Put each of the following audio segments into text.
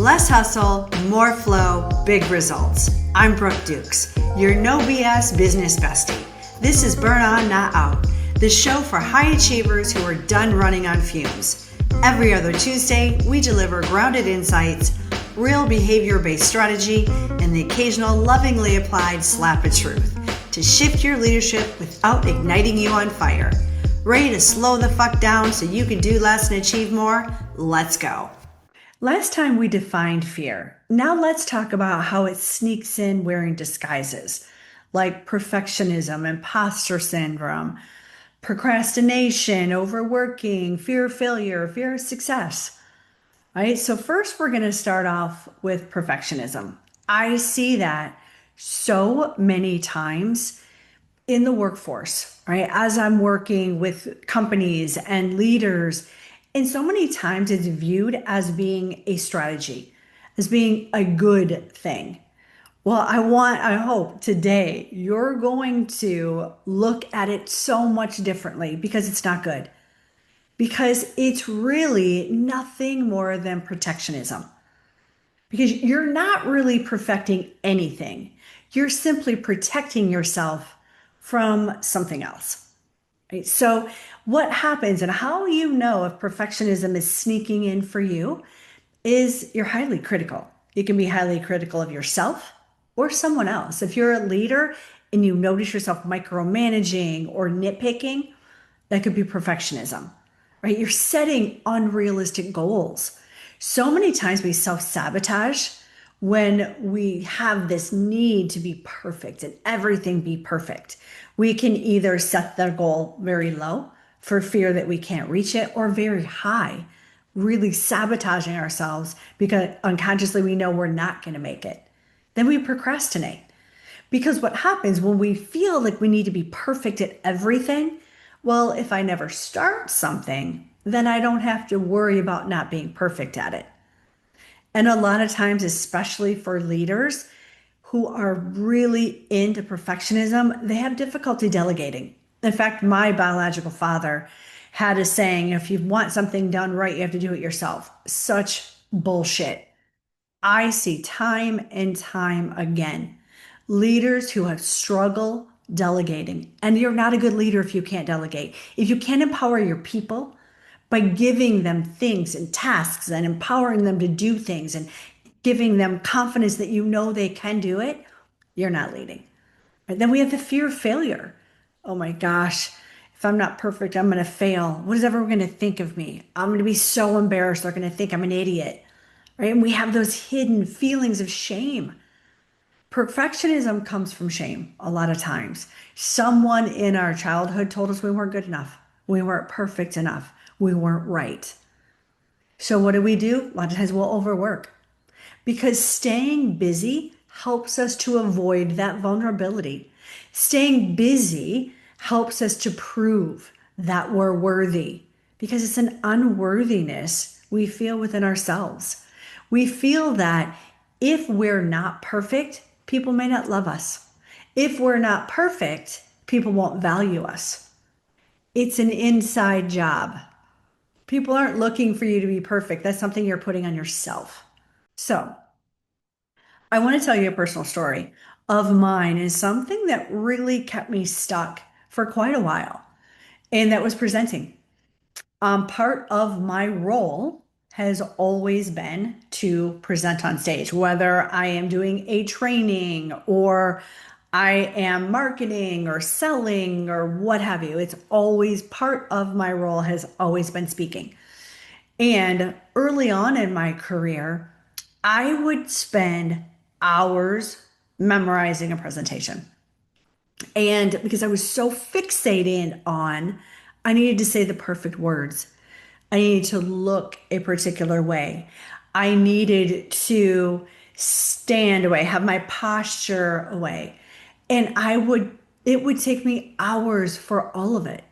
Less hustle, more flow, big results. I'm Brooke Dukes, your no BS business bestie. This is Burn On, Not Out, the show for high achievers who are done running on fumes. Every other Tuesday, we deliver grounded insights, real behavior-based strategy, and the occasional lovingly applied slap of truth to shift your leadership without igniting you on fire. Ready to slow the fuck down so you can do less and achieve more? Let's go. Last time we defined fear. Now let's talk about how it sneaks in wearing disguises like perfectionism, imposter syndrome, procrastination, overworking, fear of failure, fear of success. Right? So first we're going to start off with perfectionism. I see that so many times in the workforce, right? As I'm working with companies and leaders, and so many times it's viewed as being a strategy, as being a good thing. Well, I hope today you're going to look at it so much differently because it's not good. Because it's really nothing more than protectionism. Because you're not really perfecting anything. You're simply protecting yourself from something else. Right? So what happens and how you know if perfectionism is sneaking in for you is you're highly critical. You can be highly critical of yourself or someone else. If you're a leader and you notice yourself micromanaging or nitpicking, that could be perfectionism, right? You're setting unrealistic goals. So many times we self-sabotage when we have this need to be perfect and everything be perfect. We can either set the goal very low for fear that we can't reach it or very high, really sabotaging ourselves because unconsciously we know we're not going to make it. Then we procrastinate. Because what happens when we feel like we need to be perfect at everything, well, if I never start something, then I don't have to worry about not being perfect at it. And a lot of times, especially for leaders who are really into perfectionism, they have difficulty delegating. In fact, my biological father had a saying, if you want something done right, you have to do it yourself. Such bullshit. I see time and time again leaders who have struggled delegating. And you're not a good leader if you can't delegate. If you can't empower your people by giving them things and tasks and empowering them to do things and giving them confidence that you know they can do it, you're not leading. Right? Then we have the fear of failure. Oh my gosh, if I'm not perfect, I'm going to fail. What is everyone going to think of me? I'm going to be so embarrassed. They're going to think I'm an idiot. Right? And we have those hidden feelings of shame. Perfectionism comes from shame a lot of times. Someone in our childhood told us we weren't good enough. We weren't perfect enough. We weren't right. So what do? A lot of times we'll overwork because staying busy helps us to avoid that vulnerability. Staying busy helps us to prove that we're worthy because it's an unworthiness we feel within ourselves. We feel that if we're not perfect, people may not love us. If we're not perfect, people won't value us. It's an inside job. People aren't looking for you to be perfect. That's something you're putting on yourself. So I want to tell you a personal story of mine and something that really kept me stuck for quite a while. And that was presenting. Part of my role has always been to present on stage, whether I am doing a training or I am marketing or selling or what have you. It's always part of my role has always been speaking. And early on in my career, I would spend hours memorizing a presentation. And because I was so fixated on, I needed to say the perfect words. I needed to look a particular way. I needed to stand away, have my posture away. And it would take me hours for all of it.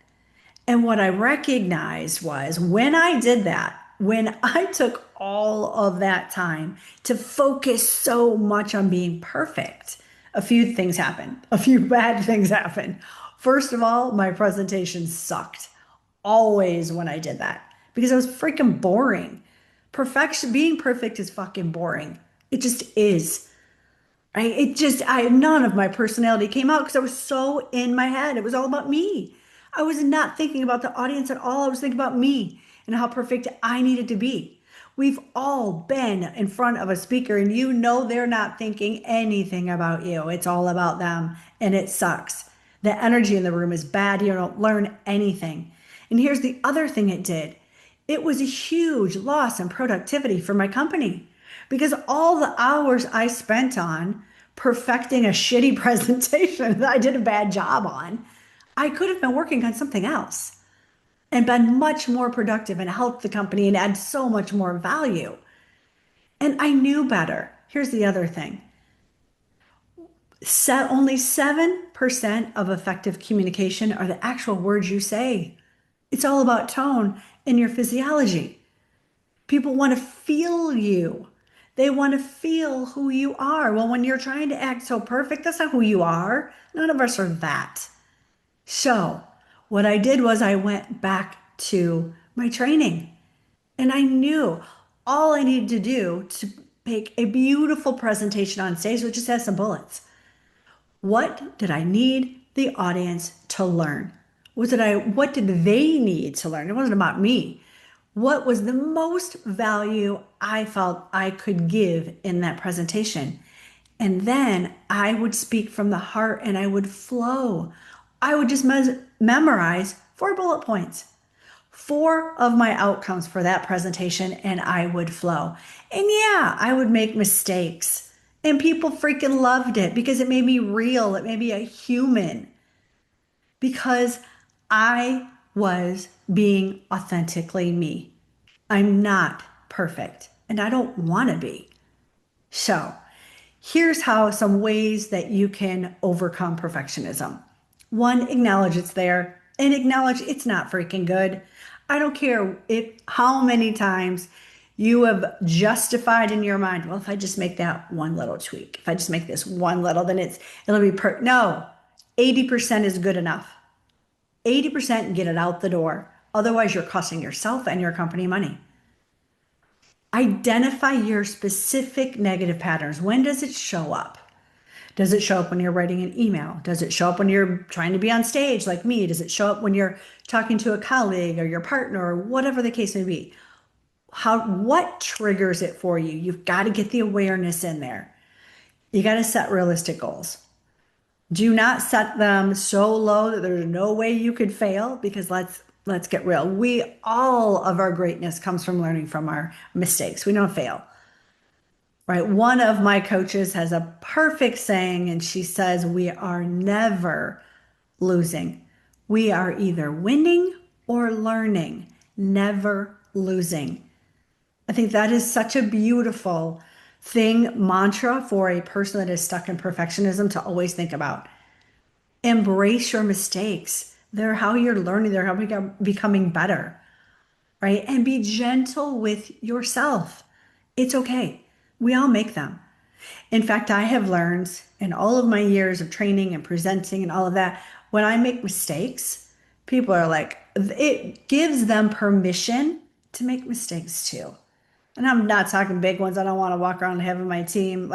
And what I recognized was when I did that, when I took all of that time to focus so much on being perfect, a few things happened. A few bad things happened. First of all, my presentation sucked always when I did that because I was freaking boring. Perfection, being perfect is fucking boring. It just is. Right? None of my personality came out because I was so in my head. It was all about me. I was not thinking about the audience at all. I was thinking about me and how perfect I needed to be. We've all been in front of a speaker and you know they're not thinking anything about you. It's all about them and it sucks. The energy in the room is bad. You don't learn anything. And here's the other thing it did. It was a huge loss in productivity for my company because all the hours I spent on perfecting a shitty presentation that I did a bad job on, I could have been working on something else and been much more productive and helped the company and add so much more value. And I knew better. Here's the other thing. Only 7% of effective communication are the actual words you say. It's all about tone and your physiology. People want to feel you. They want to feel who you are. Well, when you're trying to act so perfect, that's not who you are. None of us are that. So, what I did was I went back to my training and I knew all I needed to do to make a beautiful presentation on stage, which just has some bullets. What did I need the audience to learn? What did they need to learn? It wasn't about me. What was the most value I felt I could give in that presentation? And then I would speak from the heart and I would flow. I would just memorize 4 bullet points, 4 of my outcomes for that presentation, and I would flow. And yeah, I would make mistakes. And people freaking loved it because it made me real. It made me a human because I was being authentically me. I'm not perfect and I don't want to be. So, here's how some ways that you can overcome perfectionism. One, acknowledge it's there and acknowledge it's not freaking good. I don't care how many times you have justified in your mind, well, if I just make that one little tweak, if I just make this one little, then it'll be no, 80% is good enough. 80% and get it out the door. Otherwise, you're costing yourself and your company money. Identify your specific negative patterns. When does it show up? Does it show up when you're writing an email? Does it show up when you're trying to be on stage like me? Does it show up when you're talking to a colleague or your partner or whatever the case may be? What triggers it for you? You've got to get the awareness in there. You got to set realistic goals. Do not set them so low that there's no way you could fail because let's get real. All of our greatness comes from learning from our mistakes. We don't fail. Right? One of my coaches has a perfect saying and she says we are never losing. We are either winning or learning, never losing. I think that is such a beautiful mantra for a person that is stuck in perfectionism to always think about. Embrace your mistakes. They're how you're learning, they're how you're becoming better, right? And be gentle with yourself. It's okay. We all make them. In fact, I have learned in all of my years of training and presenting and all of that, when I make mistakes, people are like, it gives them permission to make mistakes too. And I'm not talking big ones. I don't want to walk around having my team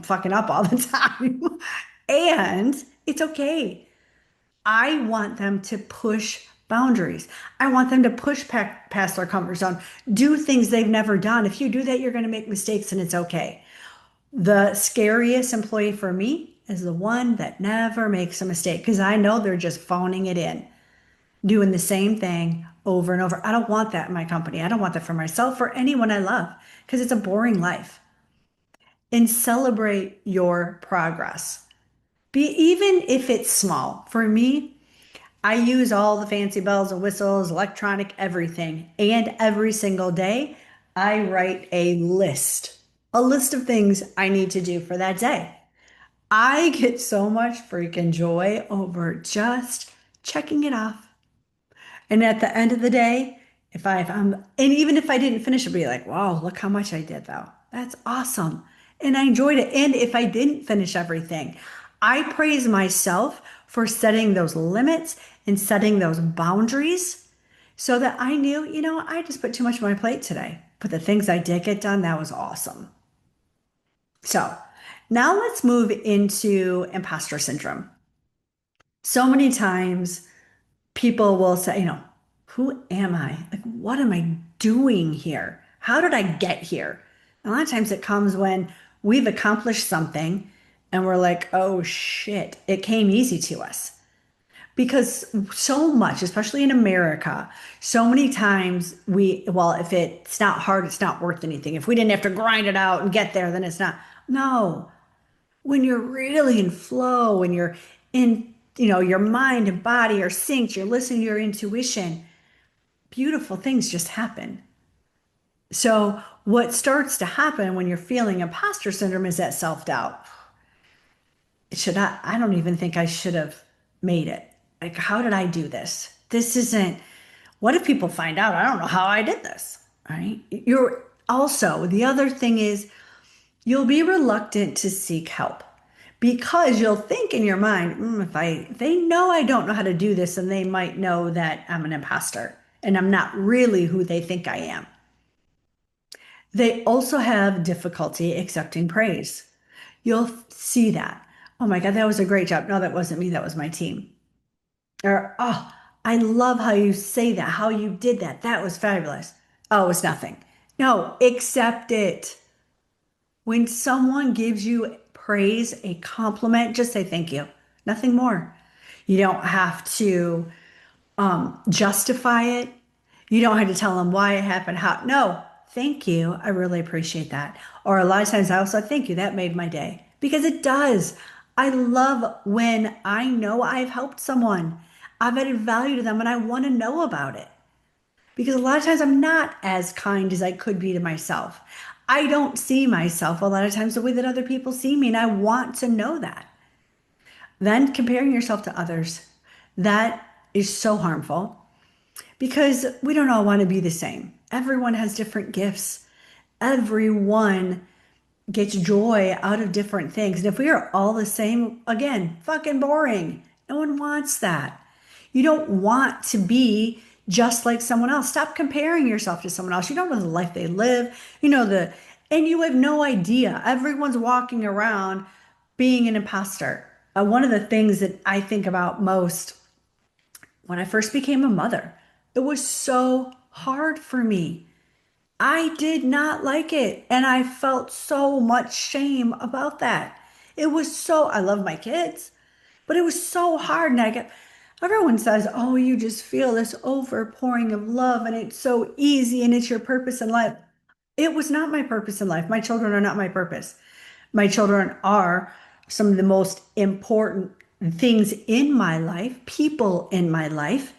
fucking up all the time. And it's okay. I want them to push boundaries. I want them to push past their comfort zone, do things they've never done. If you do that, you're going to make mistakes and it's okay. The scariest employee for me is the one that never makes a mistake because I know they're just phoning it in, doing the same thing over and over. I don't want that in my company. I don't want that for myself or anyone I love because it's a boring life. And celebrate your progress. Even if it's small. For me, I use all the fancy bells and whistles, electronic everything. And every single day, I write a list of things I need to do for that day. I get so much freaking joy over just checking it off. And at the end of the day, and even if I didn't finish it, be like, wow, look how much I did though. That's awesome. And I enjoyed it. And if I didn't finish everything, I praise myself for setting those limits and setting those boundaries so that I knew, I just put too much on my plate today. But the things I did get done, that was awesome. So now let's move into imposter syndrome. So many times people will say, who am I? Like, what am I doing here? How did I get here? A lot of times it comes when we've accomplished something and we're like, oh shit, it came easy to us. Because so much, especially in America, so many times if it's not hard, it's not worth anything. If we didn't have to grind it out and get there, then it's not. No, when you're really in flow, when you're in, your mind and body are synced, you're listening to your intuition, beautiful things just happen. So, what starts to happen when you're feeling imposter syndrome is that self doubt. I don't even think I should have made it. Like, how did I do this? This isn't, what if people find out? I don't know how I did this, right? You're also, the other thing is, you'll be reluctant to seek help because you'll think in your mind, if they know I don't know how to do this, and they might know that I'm an imposter and I'm not really who they think I am. They also have difficulty accepting praise. You'll see that. Oh my God, that was a great job. No, that wasn't me. That was my team. Or, oh, I love how you say that, how you did that. That was fabulous. Oh, it's nothing. No, accept it. When someone gives you praise, a compliment, just say thank you. Nothing more. You don't have to justify it. You don't have to tell them why it happened, how. No, thank you. I really appreciate that. Or a lot of times I also thank you. That made my day because it does. I love when I know I've helped someone. I've added value to them and I want to know about it. Because a lot of times I'm not as kind as I could be to myself. I don't see myself a lot of times the way that other people see me, and I want to know that. Then comparing yourself to others, that is so harmful because we don't all want to be the same. Everyone has different gifts. Everyone gets joy out of different things. And if we are all the same, again, fucking boring. No one wants that. You don't want to be just like someone else. Stop comparing yourself to someone else. You don't know the life they live. And you have no idea. Everyone's walking around being an imposter. One of the things that I think about most when I first became a mother, it was so hard for me. I did not like it. And I felt so much shame about that. I love my kids, but it was so hard. Everyone says, oh, you just feel this overpouring of love and it's so easy and it's your purpose in life. It was not my purpose in life. My children are not my purpose. My children are some of the most important things in my life, people in my life.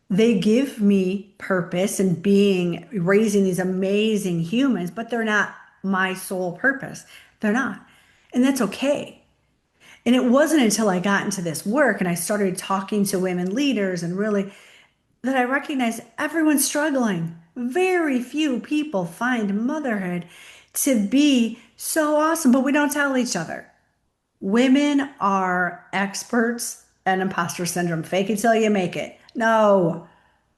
They give me purpose and raising these amazing humans, but they're not my sole purpose. They're not. And that's okay. And it wasn't until I got into this work and I started talking to women leaders and really that I recognized everyone's struggling. Very few people find motherhood to be so awesome, but we don't tell each other. Women are experts at imposter syndrome. Fake it till you make it. No,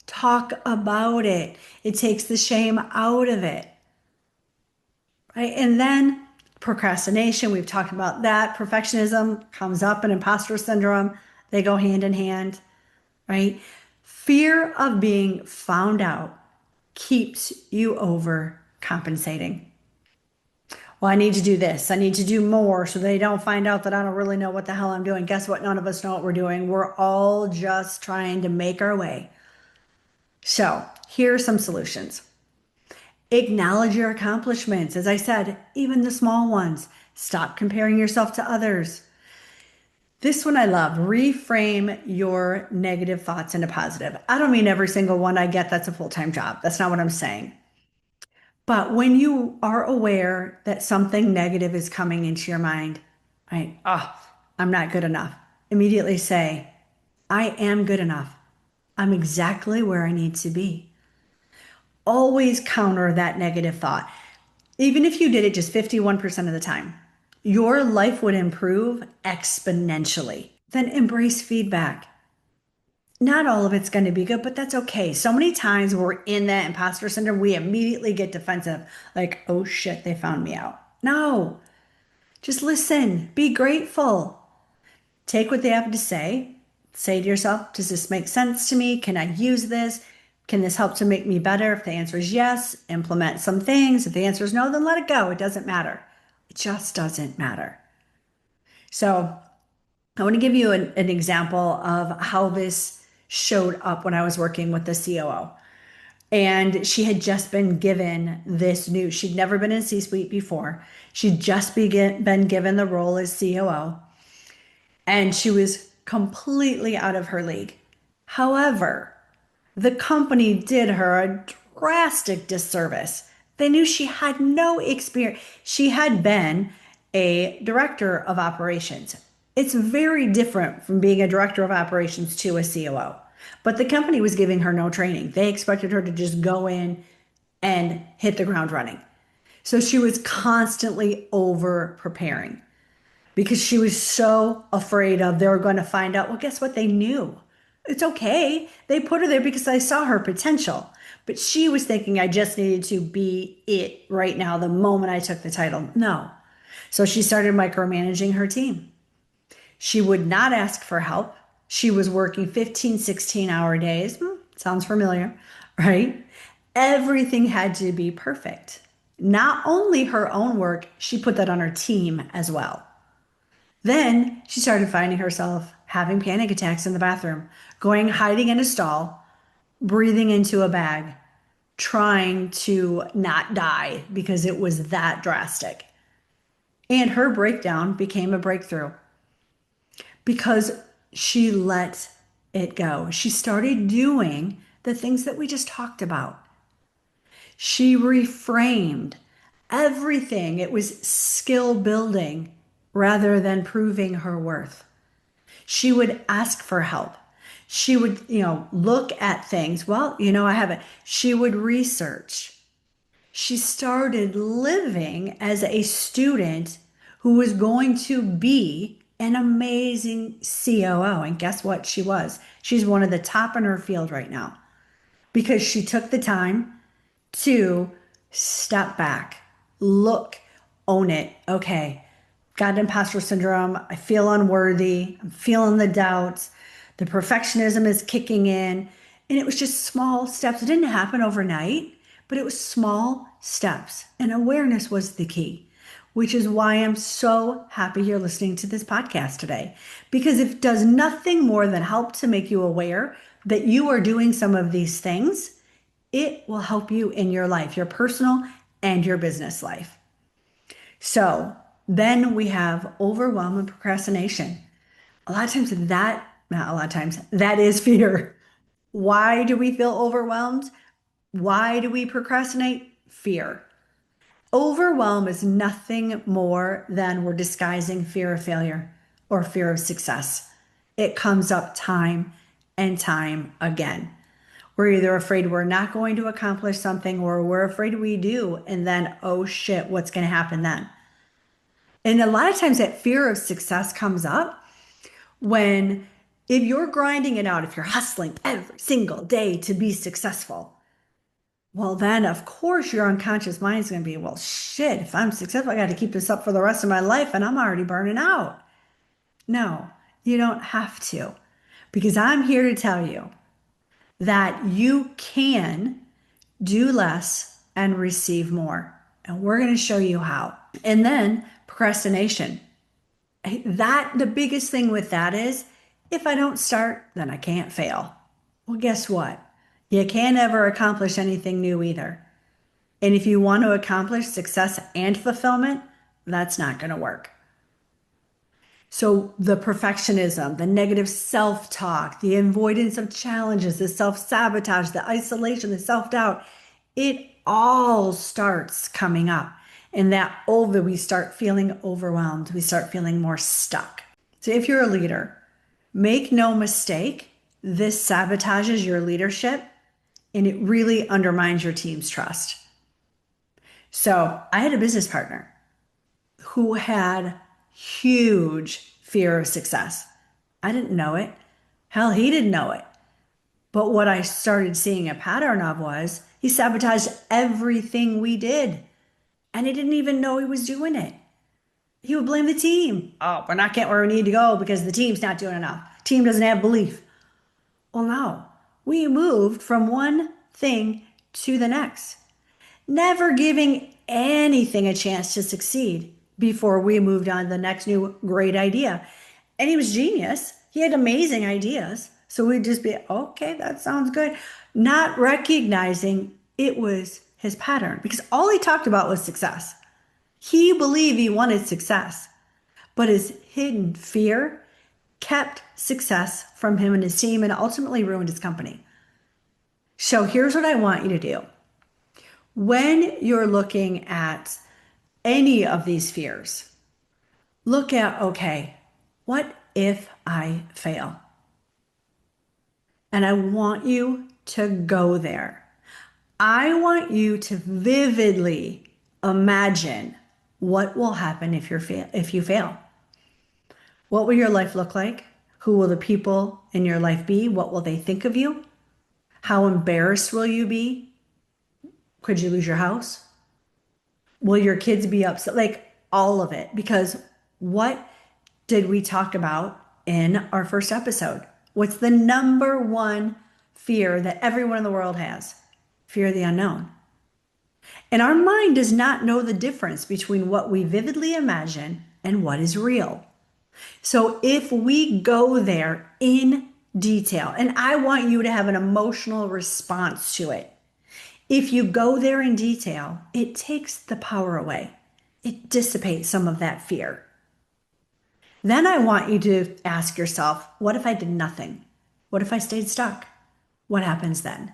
talk about it. It takes the shame out of it. Right? And then procrastination, we've talked about that. Perfectionism comes up in imposter syndrome. They go hand in hand, right? Fear of being found out keeps you overcompensating. Well, I need to do this. I need to do more so they don't find out that I don't really know what the hell I'm doing. Guess what? None of us know what we're doing. We're all just trying to make our way. So, here are some solutions. Acknowledge your accomplishments. As I said, even the small ones. Stop comparing yourself to others. This one I love. Reframe your negative thoughts into positive. I don't mean every single one I get that's a full-time job. That's not what I'm saying. But when you are aware that something negative is coming into your mind, right? Oh, I'm not good enough. Immediately say, I am good enough. I'm exactly where I need to be. Always counter that negative thought. Even if you did it just 51% of the time, your life would improve exponentially. Then embrace feedback. not all of it's going to be good, but that's okay. So many times when we're in that imposter syndrome, we immediately get defensive, like, oh shit, they found me out. No, just listen, be grateful, take what they have to say, say to yourself, does this make sense to me? Can I use this? Can this help to make me better? If the answer is yes, implement some things. If the answer is no, then let it go. It doesn't matter. It just doesn't matter. So I want to give you an example of how this showed up when I was working with the COO. And she had just been given this new, she'd never been in C-suite before. She'd just been given the role as COO, and she was completely out of her league. However, the company did her a drastic disservice. They knew she had no experience. She had been a director of operations. It's very different from being a director of operations to a COO. But the company was giving her no training. They expected her to just go in and hit the ground running. So she was constantly over preparing because she was so afraid of they were going to find out. Well, guess what? They knew. It's okay. They put her there because they saw her potential. But she was thinking I just needed to be it right now, the moment I took the title. No. So she started micromanaging her team. She would not ask for help. She was working 15, 16-hour days. Sounds familiar, right? Everything had to be perfect. Not only her own work, she put that on her team as well. Then she started finding herself having panic attacks in the bathroom, going hiding in a stall, breathing into a bag, trying to not die because it was that drastic. And her breakdown became a breakthrough because she let it go. She started doing the things that we just talked about. She reframed everything. It was skill building rather than proving her worth. She would ask for help. She would, look at things. Well, I have it. She would research. She started living as a student who was going to be an amazing COO. And guess what? She was. She's one of the top in her field right now because she took the time to step back, look, own it. Okay, got imposter syndrome. I feel unworthy. I'm feeling the doubts. The perfectionism is kicking in. And it was just small steps. It didn't happen overnight, but it was small steps. And awareness was the key, which is why I'm so happy you're listening to this podcast today. Because it does nothing more than help to make you aware that you are doing some of these things. It will help you in your life, your personal and your business life. So then we have overwhelm and procrastination. Not a lot of times, that is fear. Why do we feel overwhelmed? Why do we procrastinate? Fear. Overwhelm is nothing more than we're disguising fear of failure or fear of success. It comes up time and time again. We're either afraid we're not going to accomplish something or we're afraid we do. And then, oh shit, what's going to happen then? And a lot of times that fear of success comes up when if you're grinding it out, if you're hustling every single day to be successful, well, then of course your unconscious mind is going to be, well, shit, if I'm successful, I got to keep this up for the rest of my life and I'm already burning out. No, you don't have to, because I'm here to tell you that you can do less and receive more. And we're going to show you how. And then procrastination. The biggest thing with that is if I don't start, then I can't fail. Well, guess what? You can't ever accomplish anything new either. And if you want to accomplish success and fulfillment, that's not going to work. So the perfectionism, the negative self-talk, the avoidance of challenges, the self-sabotage, the isolation, the self-doubt, it all starts coming up. And we start feeling overwhelmed. We start feeling more stuck. So if you're a leader, make no mistake, this sabotages your leadership and it really undermines your team's trust. So I had a business partner who had huge fear of success. I didn't know it. Hell, he didn't know it. But what I started seeing a pattern of was he sabotaged everything we did. And he didn't even know he was doing it. He would blame the team. Oh, we're not getting where we need to go because the team's not doing enough. Team doesn't have belief. Well, no. We moved from one thing to the next, never giving anything a chance to succeed before we moved on to the next new great idea. And he was genius. He had amazing ideas. So we'd just be, okay, that sounds good. Not recognizing it was his pattern because all he talked about was success. He believed he wanted success, but his hidden fear kept success from him and his team and ultimately ruined his company. So here's what I want you to do. When you're looking at any of these fears, look at, okay, what if I fail? And I want you to go there. I want you to vividly imagine what will happen if you fail. What will your life look like? Who will the people in your life be? What will they think of you? How embarrassed will you be? Could you lose your house? Will your kids be upset? Like all of it. Because what did we talk about in our first episode? What's the number one fear that everyone in the world has? Fear of the unknown. And our mind does not know the difference between what we vividly imagine and what is real. So if we go there in detail, and I want you to have an emotional response to it, if you go there in detail, it takes the power away. It dissipates some of that fear. Then I want you to ask yourself, what if I did nothing? What if I stayed stuck? What happens then?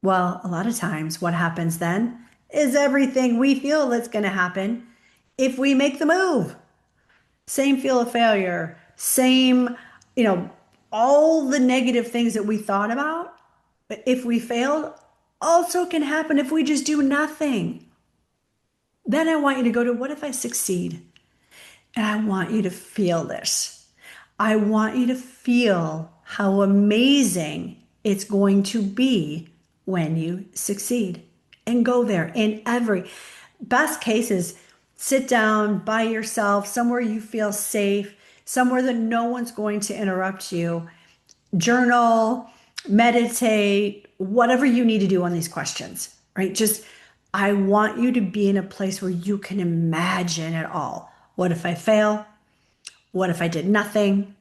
Well, a lot of times what happens then is everything we feel that's going to happen if we make the move. Same feel of failure, same, all the negative things that we thought about, but if we failed, also can happen if we just do nothing. Then I want you to go to, what if I succeed? And I want you to feel this. I want you to feel how amazing it's going to be when you succeed. And go there. In every best cases, sit down by yourself, somewhere you feel safe, somewhere that no one's going to interrupt you. Journal, meditate, whatever you need to do on these questions, right? Just, I want you to be in a place where you can imagine it all. What if I fail? What if I did nothing?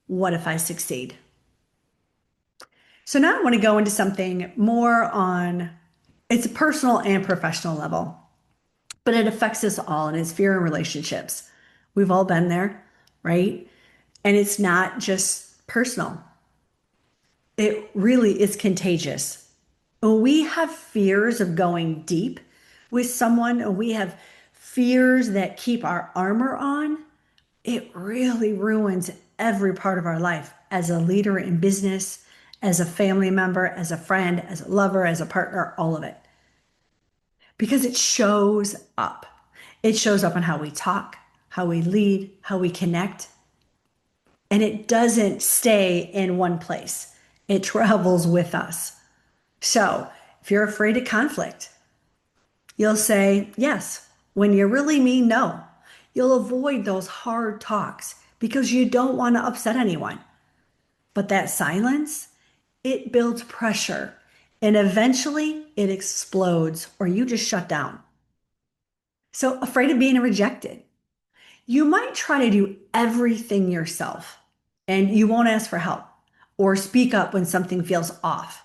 What if I succeed? So now I want to go into something more on, it's a personal and professional level, but it affects us all, and it's fear in relationships. We've all been there, right? And it's not just personal. It really is contagious. When we have fears of going deep with someone, and we have fears that keep our armor on, it really ruins every part of our life as a leader in business, as a family member, as a friend, as a lover, as a partner, all of it. Because it shows up. It shows up in how we talk, how we lead, how we connect. And it doesn't stay in one place. It travels with us. So if you're afraid of conflict, you'll say yes when you really mean no. You'll avoid those hard talks because you don't want to upset anyone. But that silence, it builds pressure, and eventually it explodes or you just shut down. So afraid of being rejected. You might try to do everything yourself and you won't ask for help or speak up when something feels off.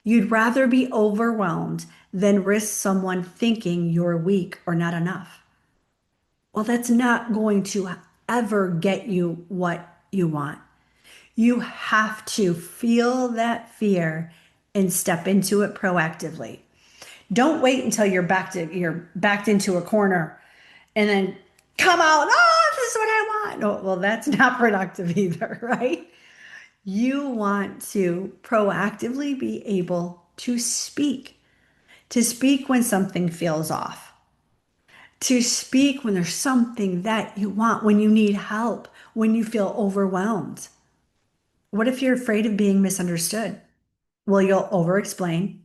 You'd rather be overwhelmed than risk someone thinking you're weak or not enough. Well, that's not going to ever get you what you want. You have to feel that fear and step into it proactively. Don't wait until you're backed into a corner and then come out, oh, this is what I want. No, well, that's not productive either, right? You want to proactively be able to speak when something feels off, to speak when there's something that you want, when you need help, when you feel overwhelmed. What if you're afraid of being misunderstood? Well, you'll over explain,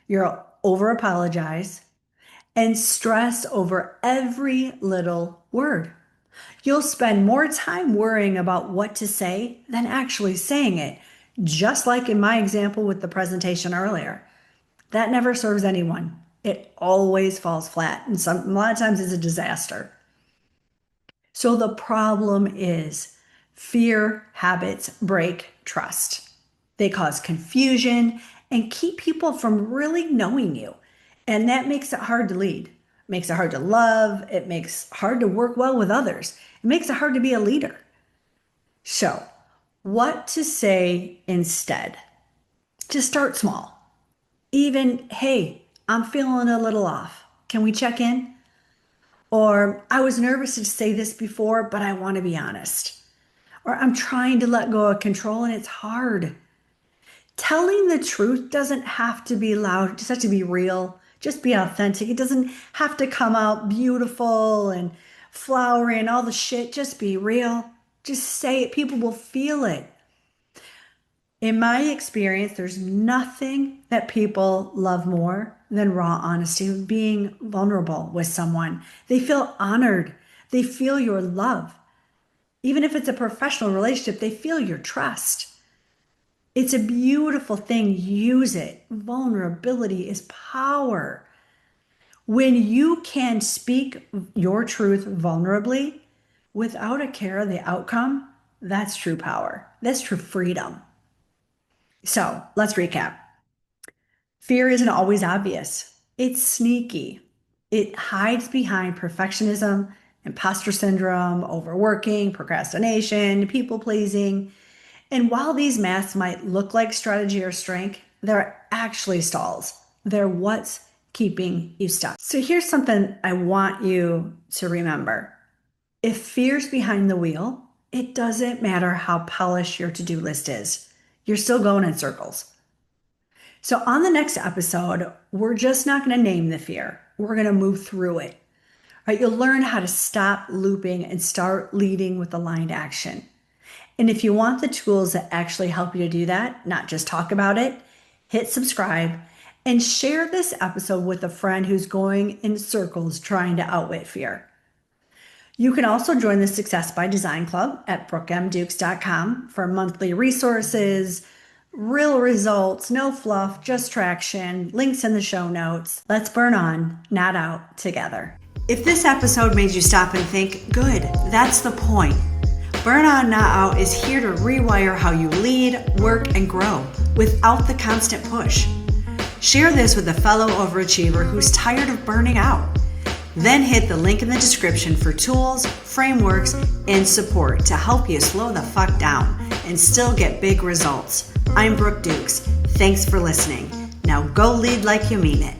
you'll over apologize, and stress over every little word. You'll spend more time worrying about what to say than actually saying it, just like in my example with the presentation earlier. That never serves anyone. It always falls flat, and a lot of times it's a disaster. So the problem is fear habits break trust. They cause confusion and keep people from really knowing you. And that makes it hard to lead. It makes it hard to love. It makes it hard to work well with others. It makes it hard to be a leader. So, what to say instead? Just start small. Even, hey, I'm feeling a little off. Can we check in? Or I was nervous to say this before, but I want to be honest. Or I'm trying to let go of control and it's hard. Telling the truth doesn't have to be loud, it just has to be real. Just be authentic. It doesn't have to come out beautiful and flowery and all the shit. Just be real. Just say it. People will feel it. In my experience, there's nothing that people love more than raw honesty, being vulnerable with someone. They feel honored. They feel your love. Even if it's a professional relationship, they feel your trust. It's a beautiful thing. Use it. Vulnerability is power. When you can speak your truth vulnerably without a care of the outcome, that's true power. That's true freedom. So let's recap. Fear isn't always obvious. It's sneaky. It hides behind perfectionism, imposter syndrome, overworking, procrastination, people pleasing. And while these masks might look like strategy or strength, they're actually stalls. They're what's keeping you stuck. So here's something I want you to remember. If fear's behind the wheel, it doesn't matter how polished your to-do list is. You're still going in circles. So on the next episode, we're just not going to name the fear. We're going to move through it. Right? You'll learn how to stop looping and start leading with aligned action. And if you want the tools that actually help you to do that, not just talk about it, hit subscribe and share this episode with a friend who's going in circles trying to outwit fear. You can also join the Success by Design Club at brookemdukes.com for monthly resources, real results, no fluff, just traction, links in the show notes. Let's burn on, not out, together. If this episode made you stop and think, good, that's the point. Burn On Not Out is here to rewire how you lead, work, and grow without the constant push. Share this with a fellow overachiever who's tired of burning out. Then hit the link in the description for tools, frameworks, and support to help you slow the fuck down and still get big results. I'm Brooke Dukes. Thanks for listening. Now go lead like you mean it.